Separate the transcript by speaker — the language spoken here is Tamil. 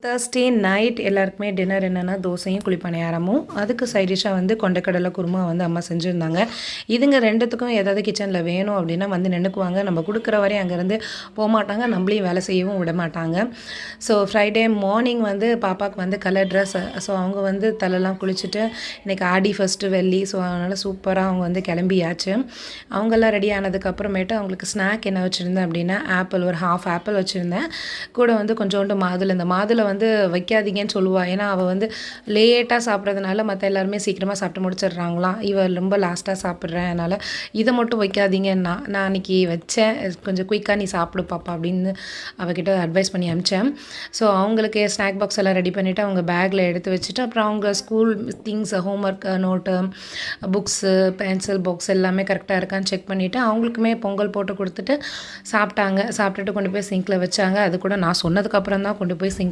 Speaker 1: தேர்ஸ்டே நைட் எல்லாருக்குமே டின்னர் என்னென்னா தோசையும் குழிப்பணியாரமும், அதுக்கு சைட் டிஷ்ஷாக வந்து கொண்டைக்கடலை குருமா வந்து அம்மா செஞ்சுருந்தாங்க. இதுங்க 2த்துக்கும் ஏதாவது கிச்சனில் வேணும் அப்படின்னா வந்து நின்னுக்குவாங்க. நம்ம கொடுக்குற வரையும் அங்கேருந்து போமாட்டாங்க, நம்மளையும் வேலை செய்யவும் விட மாட்டாங்க. ஸோ ஃப்ரைடே மார்னிங் வந்து பாப்பாவுக்கு வந்து கலர் ட்ரெஸ். ஸோ அவங்க வந்து தலைலாம் குளிச்சுட்டு இன்றைக்கி ஆடி ஃபஸ்ட்டு வெள்ளி, ஸோ அதனால் சூப்பராக அவங்க வந்து கிளம்பியாச்சு. அவங்கெல்லாம் ரெடி ஆனதுக்கப்புறமேட்டு அவங்களுக்கு ஸ்நாக் என்ன வச்சுருந்தேன் அப்படின்னா ஆப்பிள், ஒரு ஹாஃப் ஆப்பிள் வச்சுருந்தேன். கூட வந்து கொஞ்சோண்டு மாதுளை. இந்த மாதுளை வந்து வைக்காதீங்கன்னு சொல்லுவா. ஏன்னா அவள் வந்து லேட்டாக சாப்பிட்றதுனால மற்ற எல்லாருமே சீக்கிரமாக சாப்பிட்டு முடிச்சிடுறாங்களாம். இவள் ரொம்ப லாஸ்ட்டாக சாப்பிட்றேன், அதனால் இதை மட்டும் வைக்காதீங்கன்னா நான் அன்றைக்கி வச்சேன், கொஞ்சம் குயிக்காக நீ சாப்பிடு பாப்பா அப்படின்னு அவகிட்ட அட்வைஸ் பண்ணி அனுப்பிச்சேன். ஸோ அவங்களுக்கு ஸ்நாக் பாக்ஸ் எல்லாம் ரெடி பண்ணிவிட்டு அவங்க பேக்கில் எடுத்து வச்சுட்டு அப்புறம் அவங்க school things, homework note, books, pencil box எல்லாமே கரெக்டாக இருக்கான்னு செக் பண்ணிவிட்டு அவங்களுக்குமே பொங்கல் போட்டு கொடுத்துட்டு சாப்பிட்டாங்க. சாப்பிட்டுட்டு கொண்டு போய் சிங்கில் வச்சாங்க. அது கூட நான் சொன்னதுக்கப்புறம் தான் கொண்டு போய் சிங்க்